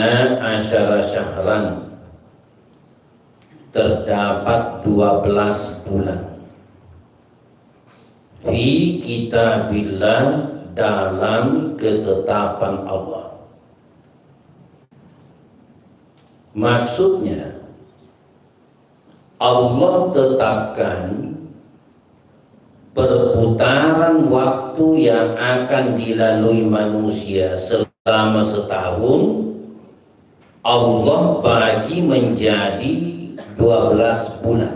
asyara syahran, terdapat 12 bulan fi kitabillah, dalam ketetapan Allah. Maksudnya Allah tetapkan perputaran waktu yang akan dilalui manusia selama setahun, Allah bagi menjadi 12 bulan.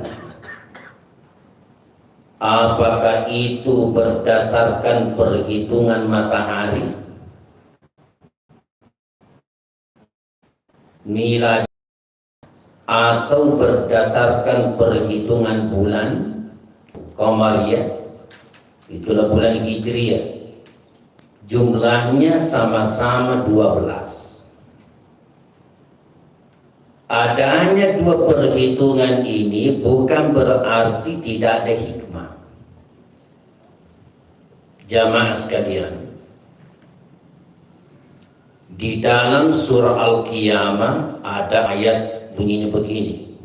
Apakah itu berdasarkan perhitungan matahari, milad, atau berdasarkan perhitungan bulan Qamariyah? Itulah bulan Hijriyah. Jumlahnya sama-sama 12. Adanya dua perhitungan ini bukan berarti tidak ada hikmah. Jamaah sekalian, di dalam surah Al-Qiyamah ada ayat bunyinya begini: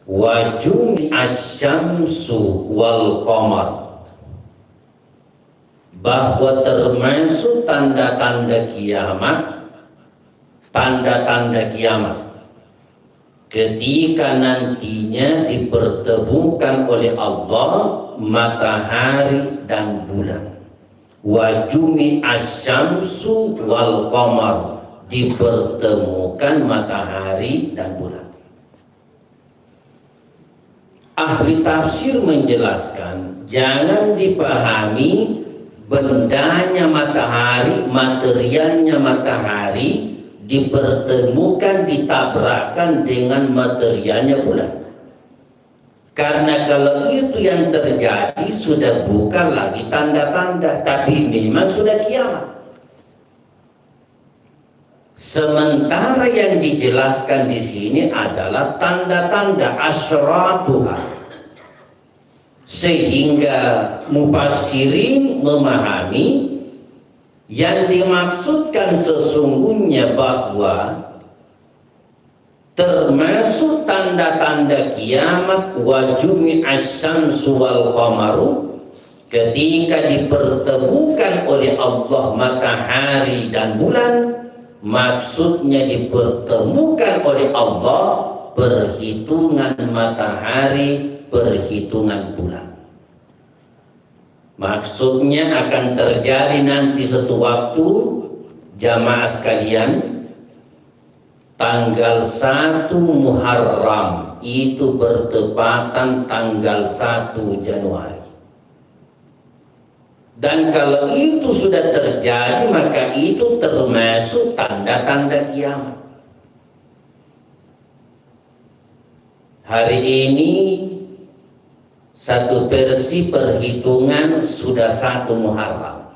wa jumi'asy-syamsu wal qamar, bahwa termasuk tanda-tanda kiamat, tanda-tanda kiamat ketika nantinya dipertemukan oleh Allah matahari dan bulan. Wa jumi'asy-syamsu wal qamar, dipertemukan matahari dan bulan. Ahli tafsir menjelaskan, jangan dipahami bendanya matahari, materialnya matahari dipertemukan, ditabrakkan dengan materialnya bulan. Karena kalau itu yang terjadi sudah bukan lagi tanda-tanda, tapi memang sudah kiamat. Sementara yang dijelaskan di sini adalah tanda-tanda asyratuha, sehingga mufassirin memahami yang dimaksudkan sesungguhnya bahwa termasuk tanda-tanda kiamat wa jumi'asy-syamsu wal qamaru, ketika dipertemukan oleh Allah matahari dan bulan. Maksudnya dipertemukan oleh Allah perhitungan matahari, perhitungan bulan. Maksudnya akan terjadi nanti suatu waktu, jamaah sekalian, tanggal 1 Muharram itu bertepatan tanggal 1 Januari. Dan kalau itu sudah terjadi, maka itu termasuk tanda-tanda kiamat. Hari ini satu versi perhitungan sudah 1 Muharram.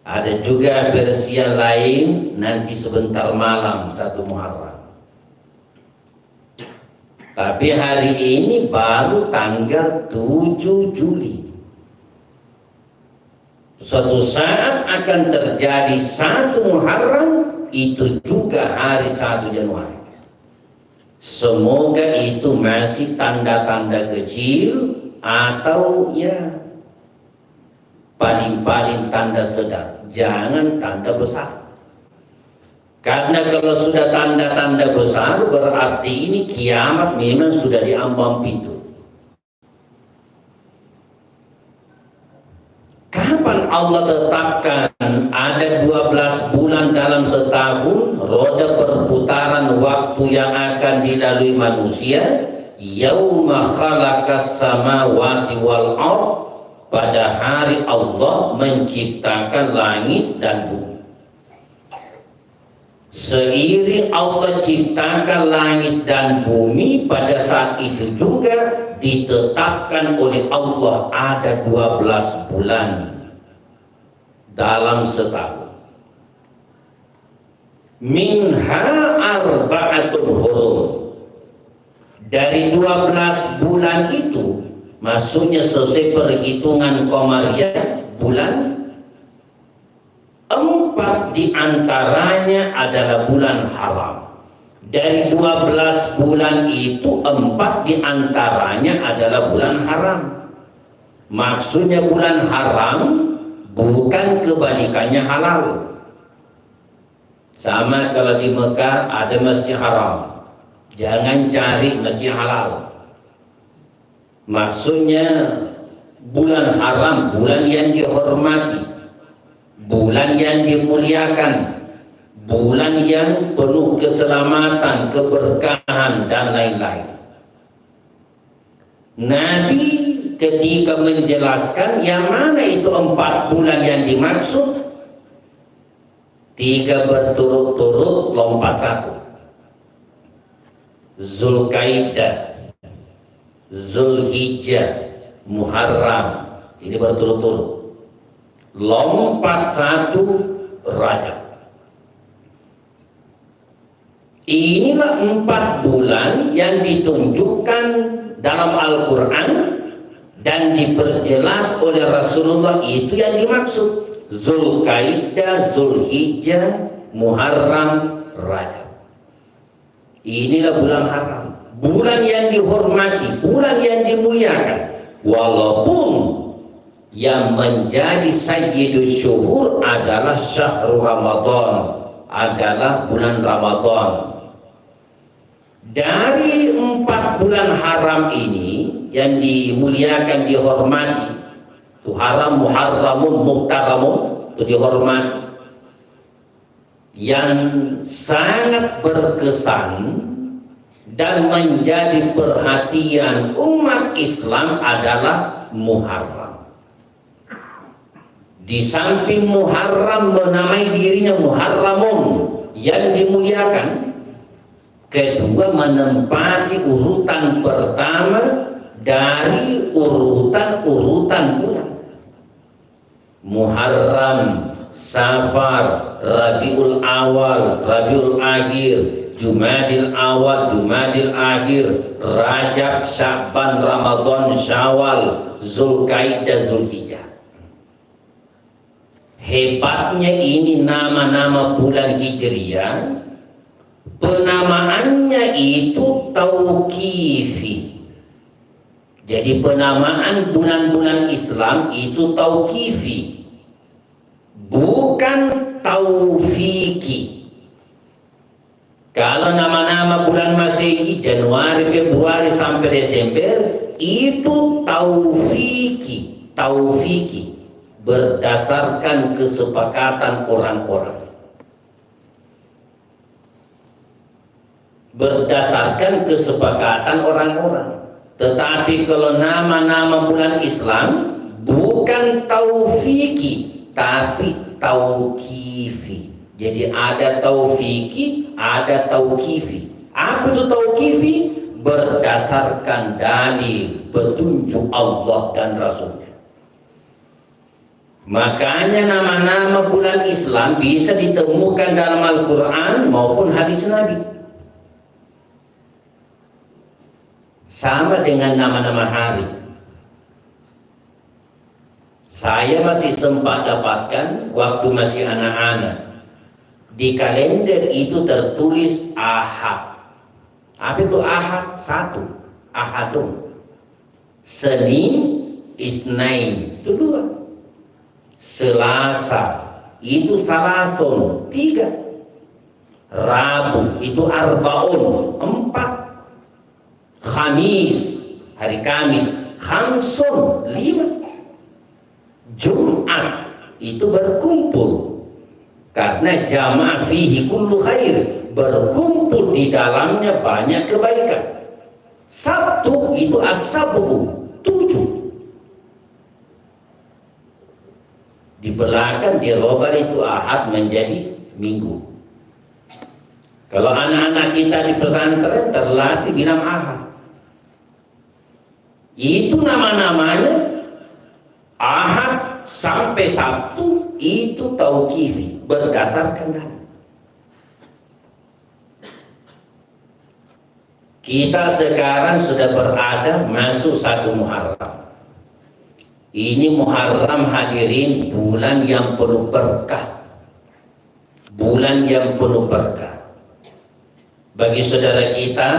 Ada juga versi yang lain nanti sebentar malam 1 Muharram. Tapi hari ini baru tanggal 7 Juli. Suatu saat akan terjadi 1 Muharram, itu juga hari 1 Januari. Semoga itu masih tanda-tanda kecil atau ya paling-paling tanda sedang, jangan tanda besar. Karena kalau sudah tanda-tanda besar berarti ini kiamat memang sudah di ambang pintu. Kapan Allah tetapkan ada 12 bulan dalam setahun, roda perputaran waktu yang akan dilalui manusia? Yauma khalaqas samawati wal ardh, pada hari Allah menciptakan langit dan bumi. Seiring Allah ciptakan langit dan bumi, pada saat itu juga ditetapkan oleh Allah ada 12 bulan dalam setahun. Minha arba'atul hurum, dari 12 bulan itu, maksudnya sesuai perhitungan Qamariyah bulan, 4 di di antaranya adalah bulan haram. Dari 12 bulan itu 4 di antaranya adalah bulan haram. Maksudnya bulan haram bukan kebalikannya halal. Sama kalau di Mekah ada masjid haram, jangan cari masjid halal. Maksudnya bulan haram, bulan yang dihormati, bulan yang dimuliakan, bulan yang penuh keselamatan, keberkahan dan lain-lain. Nabi ketika menjelaskan yang mana itu 4 bulan yang dimaksud, 3 berturut-turut lompat 1. Zulkaidah, Zulhijjah, Muharram, ini berturut-turut. Lompat 1 Rajab. Inilah 4 bulan yang ditunjukkan dalam Al-Quran dan diperjelas oleh Rasulullah, itu yang dimaksud. Zulkaidah, Zulhijjah, Muharram, Rajab. Inilah bulan haram, bulan yang dihormati, bulan yang dimuliakan. Walaupun yang menjadi sayyidus syuhur adalah syahrul Ramadan, adalah bulan Ramadan. Dari 4 bulan haram ini yang dimuliakan, dihormati, itu haram, muharramun, muhtaramun, itu dihormati. Yang sangat berkesan dan menjadi perhatian umat Islam adalah Muharram. Di samping Muharram menamai dirinya Muharramun, yang dimuliakan, kedua menempati urutan pertama dari urutan-urutan bulan. Muharram, Safar, Rabiul Awal, Rabiul Akhir, Jumadil Awal, Jumadil Akhir, Rajab, Sya'ban, Ramadan, Syawal, Zulkaidah, Zulhijjah. Hebatnya ini nama-nama bulan Hijriyah, penamaannya itu tauqifi. Jadi penamaan bulan-bulan Islam itu tauqifi, bukan taufiki. Kalau nama-nama bulan Masehi, Januari, Februari sampai Desember, itu taufiki, taufiki, berdasarkan kesepakatan orang-orang, berdasarkan kesepakatan orang-orang. Tetapi kalau nama-nama bulan Islam bukan taufiki, tapi tauqifi. Jadi ada taufiki, ada tauqifi. Apa itu tauqifi? Berdasarkan dalil, petunjuk Allah dan Rasulnya. Makanya nama-nama bulan Islam bisa ditemukan dalam Al-Quran maupun hadis Nabi. Sama dengan nama-nama hari. Saya masih sempat dapatkan waktu masih anak-anak. Di kalender itu tertulis Ahad. Apa itu Ahad? 1. Ahadun. Senin, Itsnain, itu 2. Selasa, itu Salasun, 3. Rabu, itu Arbaun, 4. Khamis, hari Kamis, Khamsun, 5. Jumat itu berkumpul, karena jama' fihi kullu khair, berkumpul di dalamnya banyak kebaikan. Sabtu itu as-sabtu, 7. Di belakang dirobal itu Ahad menjadi Minggu. Kalau anak-anak kita di pesantren terlatih bilang Ahad. Itu nama-namanya Ahad sampai Sabtu, itu tauqifi, berdasarkan dalil. Kita sekarang sudah berada masuk 1 Muharram. Ini Muharram hadirin, bulan yang penuh berkah. bulan yang penuh berkah. Bagi saudara kita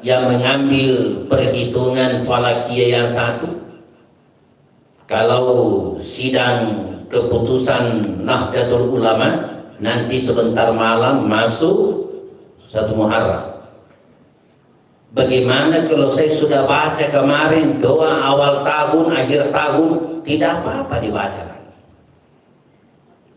yang mengambil perhitungan falakiyah yang satu, kalau sidang keputusan Nahdlatul Ulama nanti sebentar malam masuk 1 Muharram. Bagaimana kalau saya sudah baca kemarin doa awal tahun, akhir tahun, tidak apa-apa dibaca lagi.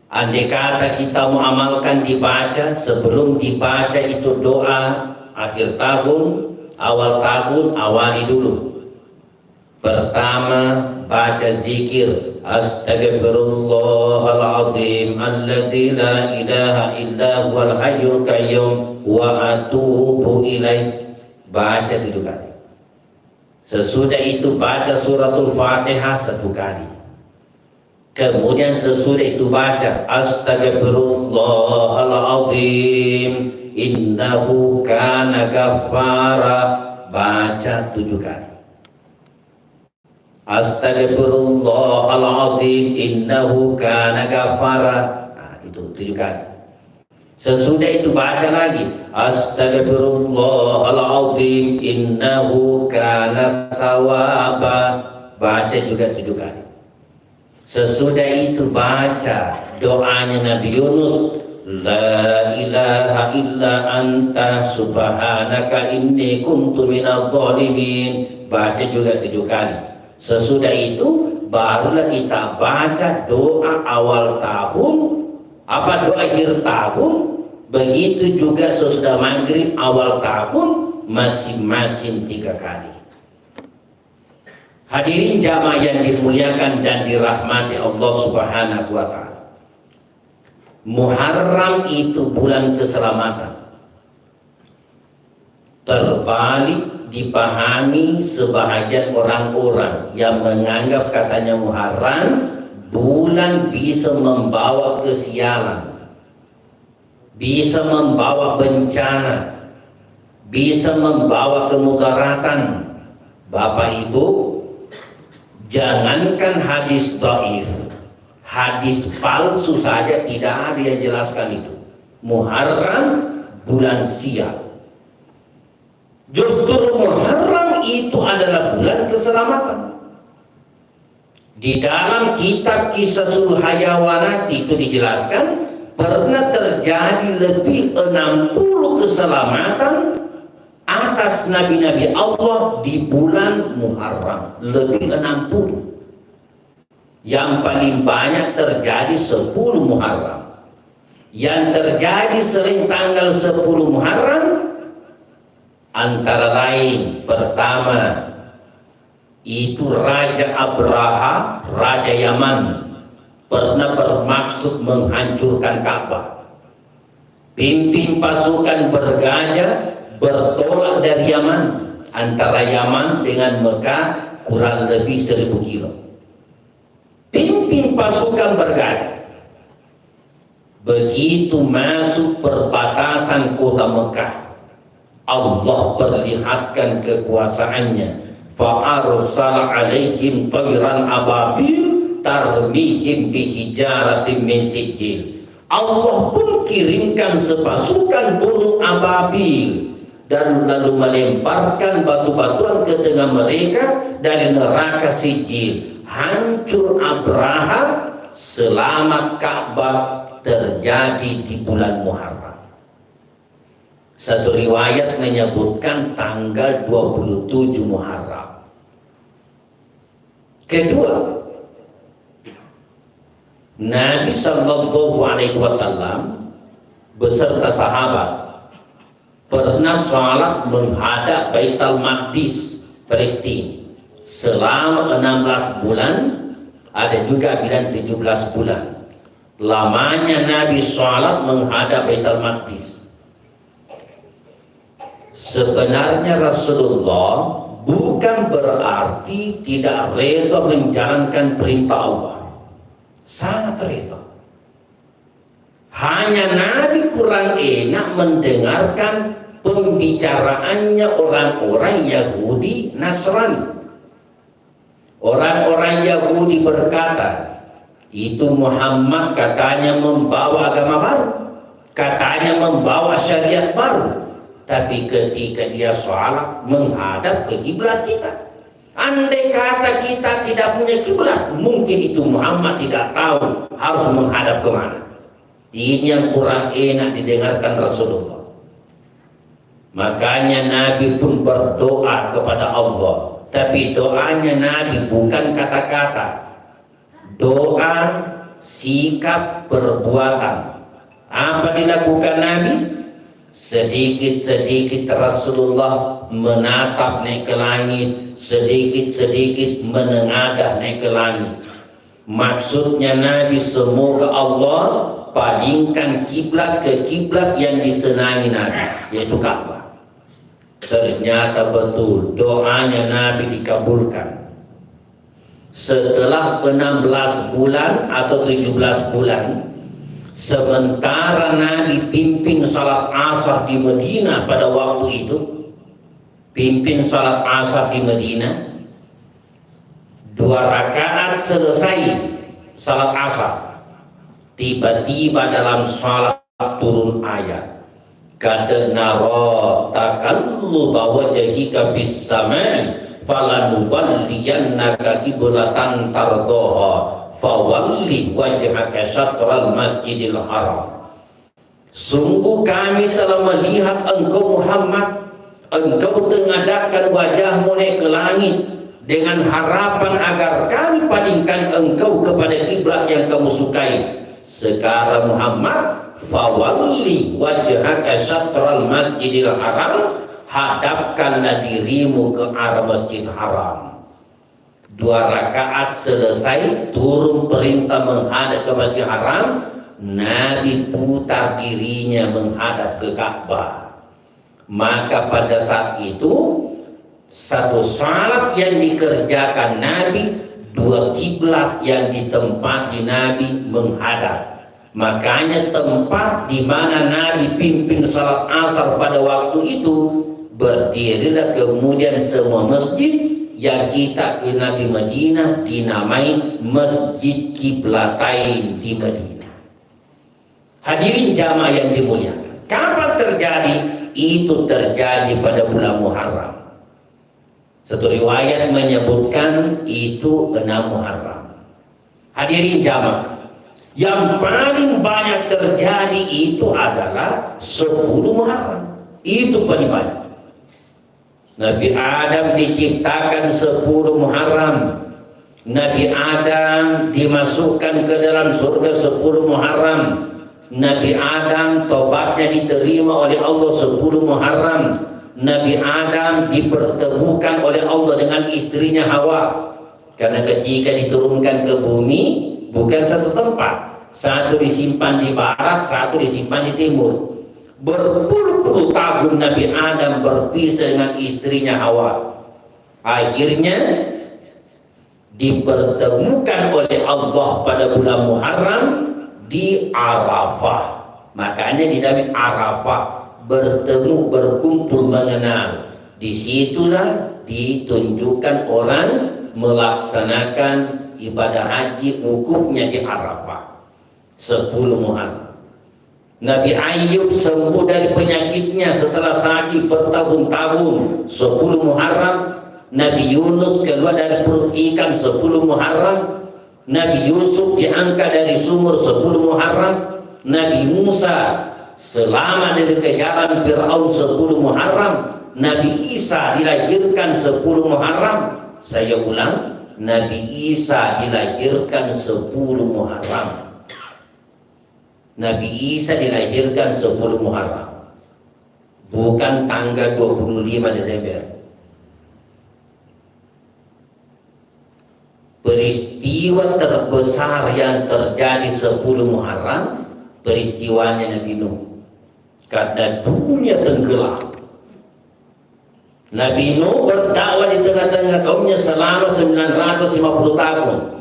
Andai kata kita mau amalkan dibaca, sebelum dibaca itu doa akhir tahun, awal tahun, awali dulu. Pertama baca zikir Astaghfirullahaladzim alladzi la ilaha illa huwal hayyul qayyum wa atubu ilaih. Baca 7 kali. Sesudah itu baca suratul Fatihah 1 kali. Kemudian sesudah itu baca Astaghfirullahaladzim innahu kana ghaffara, baca 7 kali. Astaghfirullahaladzim innahu kana ghaffara, nah, itu 7 kali. Sesudah itu baca lagi Astaghfirullahaladzim innahu kana thawaba, baca juga 7 kali. Sesudah itu baca doanya Nabi Yunus, La ilaha illa anta subhanaka inni kuntu minadh dhalimin, baca juga 7 kali. Sesudah itu barulah kita baca doa awal tahun, doa akhir tahun, begitu juga sesudah maghrib awal tahun, masing-masing 3 kali. Hadirin jamaah yang dimuliakan dan dirahmati Allah Subhanahu wa ta'ala, Muharram itu bulan keselamatan. Terbalik dipahami sebahagian orang-orang yang menganggap katanya Muharram bulan bisa membawa kesialan, bisa membawa bencana, bisa membawa kemudaratan. Bapak Ibu, jangankan hadis dhaif, hadis palsu saja tidak ada yang jelaskan itu. Muharram bulan sial. Justru Muharram itu adalah bulan keselamatan. Di dalam kitab Qisasul Hayawanat itu dijelaskan pernah terjadi lebih 60 keselamatan atas nabi-nabi Allah di bulan Muharram, lebih 60. Yang paling banyak terjadi 10 Muharram. Yang terjadi sering tanggal 10 Muharram antara lain, pertama itu Raja Abraha, Raja Yaman, pernah bermaksud menghancurkan Ka'bah. Pimpin pasukan bergajah bertolak dari Yaman. Antara Yaman dengan Mekah kurang lebih 1000 kilo. Pimpin pasukan bergajah. Begitu masuk perbatasan kota Mekah, Allah perlihatkan kekuasaannya. Fa'arsala alaihim tayran ababil tarmihim bihijaratin min sijil. Allah pun kirimkan sepasukan burung ababil dan lalu melemparkan batu-batuan ke tengah mereka dari neraka sijil. Hancur Abraha, selamat Ka'bah terjadi di bulan Muharram. Satu riwayat menyebutkan tanggal 27 Muharram. Kedua, Nabi Sallallahu Alaihi Wasallam beserta sahabat pernah sholat menghadap Baitul Maqdis Palestina selama 16 bulan, ada juga bilang 17 bulan. Lamanya Nabi sholat menghadap Baitul Maqdis. Sebenarnya Rasulullah bukan berarti tidak rela menjalankan perintah Allah. Sangat rela. Hanya Nabi kurang enak mendengarkan pembicaraannya orang-orang Yahudi Nasrani. Orang-orang Yahudi berkata, itu Muhammad katanya membawa agama baru. katanya membawa syariat baru, tapi ketika dia sholat menghadap ke kiblat kita. Andai kata kita tidak punya kiblat, mungkin itu Muhammad tidak tahu harus menghadap kemana. Ini yang kurang enak didengarkan Rasulullah. Makanya Nabi pun berdoa kepada Allah, tapi doanya Nabi bukan kata-kata, doa, sikap, perbuatan. Apa dilakukan Nabi? Sedikit-sedikit Rasulullah menatap naik ke langit, sedikit-sedikit menengadah naik ke langit. Maksudnya Nabi semoga Allah palingkan kiblat ke kiblat yang disenangi Nabi, yaitu Ka'bah. Ternyata betul doanya Nabi dikabulkan. Setelah 16 bulan atau 17 bulan, sementara Nabi pimpin salat asar di Madinah pada waktu itu, pimpin salat asar di Madinah, 2 rakaat selesai salat asar, tiba-tiba dalam salat turun ayat, kad nara takalluba wajhika bis samai falanuwalliyannaka qiblatan tardaha fawalli wajhaka syatral masjidil haram. Sungguh kami telah melihat engkau Muhammad, engkau tengadahkan wajahmu naik ke langit dengan harapan agar kami palingkan engkau kepada kiblat yang kamu sukai. Sekarang Muhammad, fawalli wajhaka syatral masjidil haram, hadapkanlah dirimu ke arah masjid haram. 2 rakaat selesai, turun perintah menghadap ke Masjid Haram, Nabi putar dirinya menghadap ke Ka'bah. Maka pada saat itu satu salat yang dikerjakan Nabi, 2 kiblat yang ditempati Nabi menghadap. Makanya tempat di mana Nabi pimpin salat asar pada waktu itu, berdirilah kemudian semua masjid yang kita kenal di Madinah dinamai Masjid Kiblatain di Madinah. Hadirin jamaah yang dimuliakan, kapan terjadi? Itu terjadi pada bulan Muharram. Satu riwayat menyebutkan itu 6 Muharram. Hadirin jamaah, yang paling banyak terjadi itu adalah 10 Muharram. Itu paling banyak. Nabi Adam diciptakan 10 Muharram. Nabi Adam dimasukkan ke dalam surga 10 Muharram. Nabi Adam tobatnya diterima oleh Allah 10 Muharram. Nabi Adam dipertemukan oleh Allah dengan istrinya Hawa. Karena ketika diturunkan ke bumi bukan satu tempat, satu disimpan di barat, satu disimpan di timur. Berpuluh-puluh tahun Nabi Adam berpisah dengan istrinya Hawa. Akhirnya dipertemukan oleh Allah pada bulan Muharram di Arafah. Makanya dinamai Arafah, bertemu, berkumpul, mengenal. Disitulah ditunjukkan orang melaksanakan ibadah haji wukufnya di Arafah. 10 Muharram. Nabi Ayub sembuh dari penyakitnya setelah sakit bertahun-tahun, 10 Muharram. Nabi Yunus keluar dari perut ikan, 10 Muharram. Nabi Yusuf diangkat dari sumur, 10 Muharram. Nabi Musa selamat dari kejaran Fir'aun, 10 Muharram. Nabi Isa dilahirkan 10 Muharram. Saya ulang, Nabi Isa dilahirkan 10 Muharram. Nabi Isa dilahirkan 10 Muharram, bukan tanggal 25 Desember. Peristiwa terbesar yang terjadi 10 Muharram, peristiwanya Nabi Nuh. Karena dunia tenggelam, Nabi Nuh berdakwah di tengah-tengah kaumnya selama 950 tahun.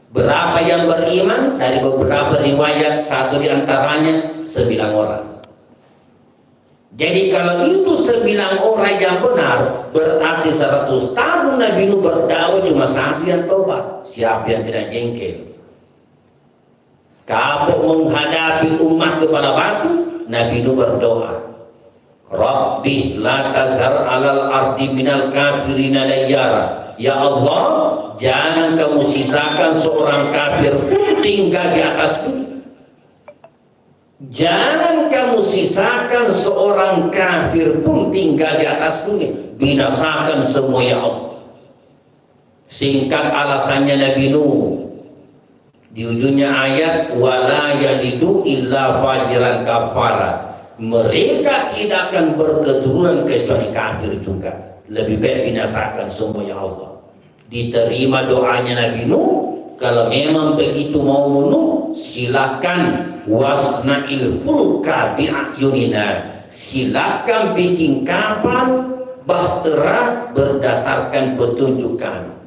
Berapa yang beriman? Dari beberapa riwayat, satu diantaranya 9 orang. Jadi kalau itu 9 orang yang benar, berarti 100 tahun Nabi Nuh berdakwah cuma 1 yang tobat. Siapa yang tidak jengkel? Kapok menghadapi umat kepala batu, Nabi Nuh berdoa, Rabbi la tazhar alal ardi minal kafirina dayyara. Ya Allah, jangan kamu sisakan seorang kafir pun tinggal di atas bumi. Jangan kamu sisakan seorang kafir pun tinggal di atas bumi. Binasakan semua ya Allah. Singkat alasannya Nabi Nuh. Di ujungnya ayat, wala yalidu illa fajiran kafara. Mereka tidak akan berketurunan kecuali kafir juga. Lebih baik binasakan semua ya Allah. Diterima doanya Nabi Nuh. Kalau memang begitu mau bunuh, silahkan wasna'il fulka bi'ayunina. Silahkan bikin kapal bahtera berdasarkan petunjukan.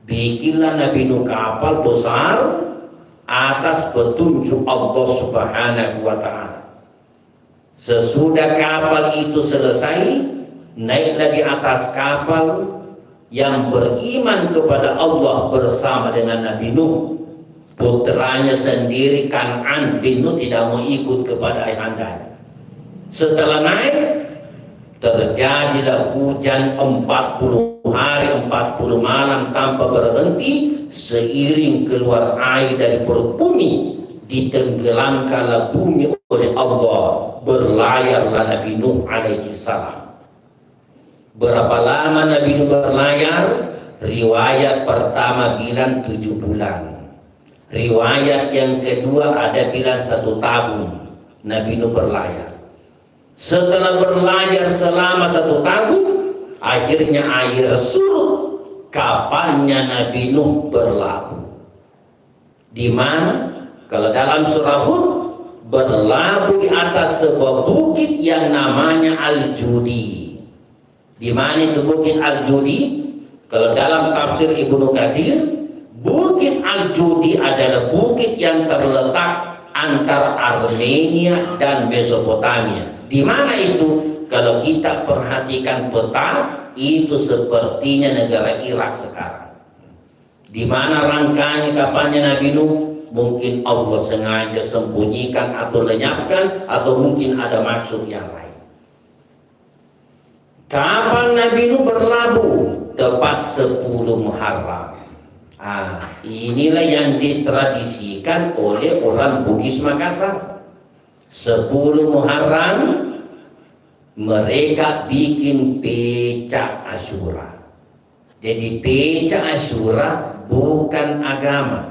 Bikinlah Nabi Nuh kapal besar atas petunjuk Allah Subhanahu wa ta'ala. Sesudah kapal itu selesai, naiklah di atas kapal yang beriman kepada Allah bersama dengan Nabi Nuh. Putranya sendiri Kan'an bin Nuh tidak mau ikut kepada ayahandanya. Setelah naik, terjadilah hujan 40 hari 40 malam tanpa berhenti. Seiring keluar air dari perut bumi, ditenggelamkanlah bumi oleh Allah. Berlayarlah Nabi Nuh alaihi salam. Berapa lama Nabi Nuh berlayar? Riwayat pertama bilang 7 bulan. Riwayat yang kedua ada bilang 1 tahun Nabi Nuh berlayar. Setelah berlayar selama 1 tahun, akhirnya air surut. Kapalnya Nabi Nuh berlabuh. Di mana? Kalau dalam surah Hud, berlabuh di atas sebuah bukit yang namanya Al-Judi. Di mana itu bukit Al-Judi? Kalau dalam tafsir Ibnu Katsir, bukit Al-Judi adalah bukit yang terletak antara Armenia dan Mesopotamia. Di mana itu? Kalau kita perhatikan peta, itu sepertinya negara Irak sekarang. Di mana rangkanya kapalnya Nabi Nuh? Mungkin Allah sengaja sembunyikan atau lenyapkan, atau mungkin ada maksud yang lain. Kapal Nabi Nuh berlabuh tepat 10 Muharram. Inilah yang ditradisikan oleh orang Bugis Makassar. 10 Muharram mereka bikin pecah Asyura. Jadi pecah Asyura bukan agama,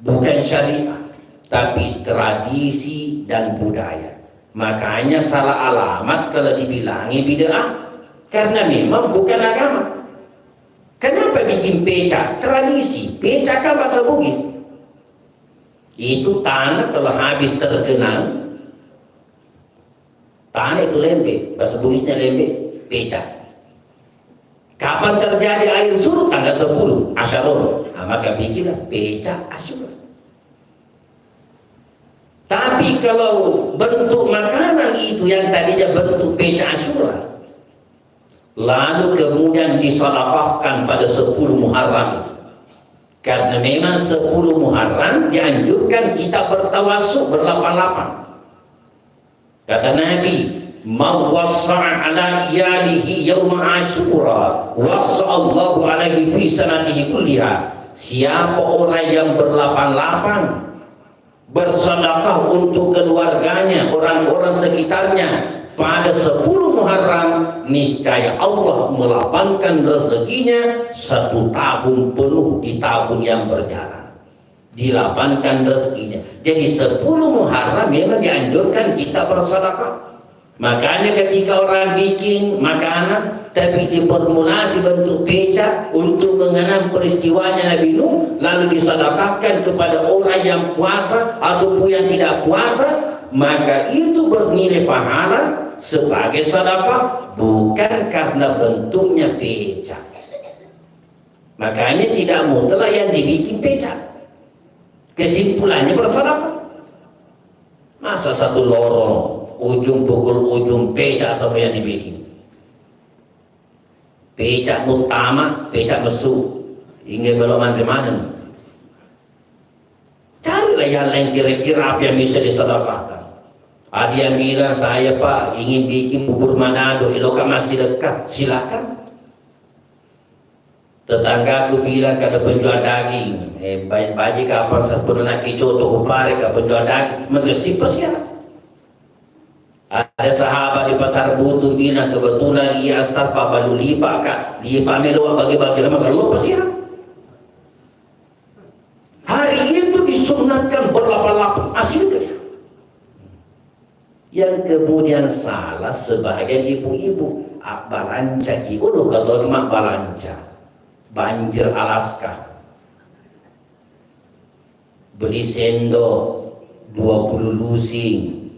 bukan syariat, tapi tradisi dan budaya. Makanya salah alamat kalau dibilangi bid'ah, karena memang bukan agama. Kenapa bikin pecah? Tradisi. Pecah kan bahasa Bugis. Itu tanah kalau habis tergenang, tanah itu lembek, bahasa Bugisnya lembek, pecah. Kapan terjadi air surut? Tanggal 10 Asyarul. Maka bikinlah pecah Asyura. Tapi kalau bentuk makanan itu yang tadinya bentuk pecah Asyura, lalu kemudian disedekahkan pada 10 Muharram itu. Karena memang 10 Muharram dianjurkan kita bertawassuk, berlapang-lapang. Kata Nabi, "Man wassa'a ala iyalihi yawma Asyura, wassa'allahu alaihi fi sanatihi kulliha." Siapa orang yang berlapang-lapang bersedekah untuk keluarganya, orang-orang sekitarnya pada 10 Muharram, niscaya Allah melapangkan rezekinya 1 tahun penuh di tahun yang berjalan. Dilapangkan rezekinya. Jadi 10 Muharram memang dianjurkan kita bersedekah. Makanya ketika orang bikin makanan tapi diformulasi bentuk pecah untuk mengenang peristiwanya Nabi Nuh, lalu disedekahkan kepada orang yang puasa ataupun yang tidak puasa, maka itu bernilai pahala sebagai sedekah, bukan karena bentuknya pecah. Makanya tidak mutlak yang dibikin pecah. Kesimpulannya bersedekah. Masa 1 lorong ujung pukul ujung pecah sama yang dibikin? Pecah utama, pecah mesum, hingga belum mana-mana. Carilah yang lain kira-kira apa yang bisa disedekahkan. Ada yang bilang, saya Pak ingin bikin bubur Manado, Iloka masih dekat, silakan. Tetangga aku bilang kada penjual daging, baik kapal sempurna kicoto upare ka penjual daging, mengesip siapa? Ada sahabat di pasar Butuh bilang kebetulan ia start balu lipa kak, lipa melo bagi-bagi nama kalau siapa? Hari itu disunatkan berlapang-lapang asli. Yang kemudian salah sebagian ibu-ibu balanca ulu kalau rumah balanca banjir Alaska beli sendok 20 lusing,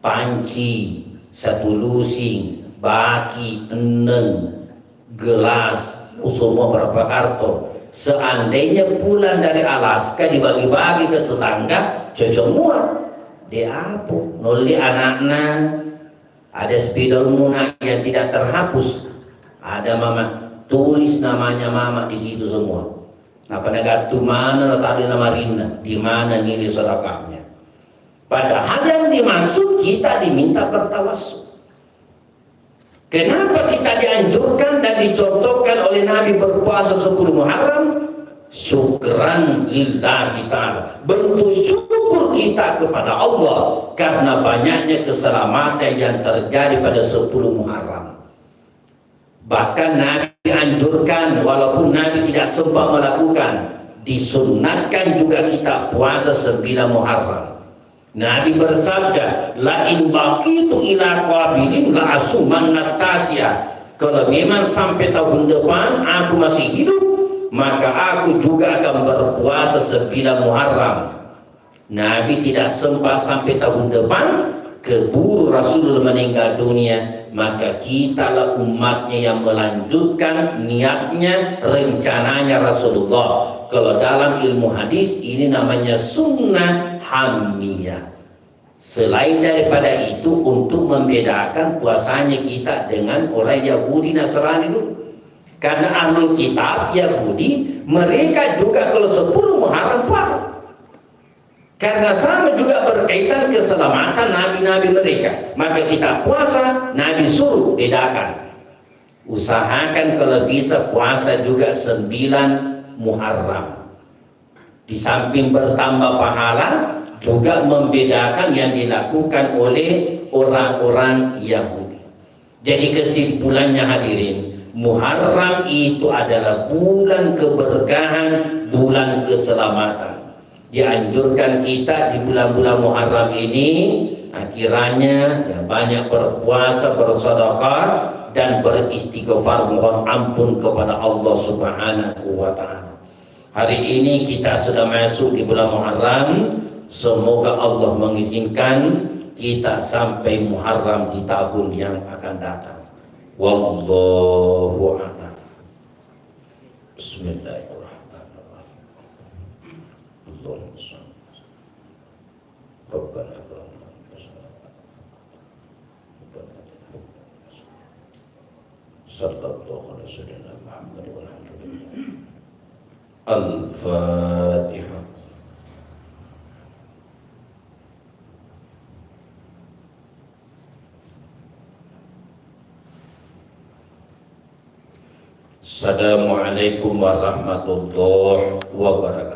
panci 1 lusing, baki 6, gelas semua berapa karton. Seandainya pulang dari Alaska dibagi-bagi ke tetangga cocok semua. Dia apa? Noli anaknya ada spidol muna yang tidak terhapus. Ada mama tulis namanya mama di situ semua. Nah pada waktu mana tadi nama Rina, di mana nilai sedekahnya. Padahal yang dimaksud kita diminta bertawassul. Kenapa kita dianjurkan dan dicontohkan oleh Nabi berpuasa 10 Muharram? Syukran lillahi ta'ala, bentuk syukur kita kepada Allah karena banyaknya keselamatan yang terjadi pada 10 Muharram. Bahkan Nabi anjurkan, walaupun Nabi tidak sempat melakukan, disunatkan juga kita puasa 9 Muharram. Nabi bersabda, la in baqitu ila qabilin la asumanna tasya. Kalau memang sampai tahun depan aku masih hidup, maka aku juga akan berpuasa 9 Muharram. Nabi tidak sempat sampai tahun depan, keburu Rasul meninggal dunia, maka kitalah umatnya yang melanjutkan niatnya, rencananya Rasulullah. Kalau dalam ilmu hadis ini namanya sunnah hamniyah. Selain daripada itu, untuk membedakan puasanya kita dengan orang Yahudi Nasrani dulu. Karena ahlul kitab Yahudi mereka juga kalau 10 Muharram puasa. Karena sama juga berkaitan keselamatan nabi-nabi mereka. Maka kita puasa, Nabi suruh bedakan. Usahakan kalau bisa puasa juga 9 Muharram. Di samping bertambah pahala, juga membedakan yang dilakukan oleh orang-orang Yahudi. Jadi kesimpulannya hadirin, Muharram itu adalah bulan keberkahan, bulan keselamatan. Dianjurkan kita di bulan-bulan Muharram ini akhirnya ya, banyak berpuasa, bersedekah dan beristighfar, mohon ampun kepada Allah Subhanahu wa taala. Hari ini kita sudah masuk di bulan Muharram. Semoga Allah mengizinkan kita sampai Muharram di tahun yang akan datang. Wallahu a'lam. Bismillahirrahmanirrahim. Allahumma shalli Rabbana sallallahu alaihi wasallam Muhammad walhamdulillah. Al-Fatihah. Assalamualaikum warahmatullahi wabarakatuh.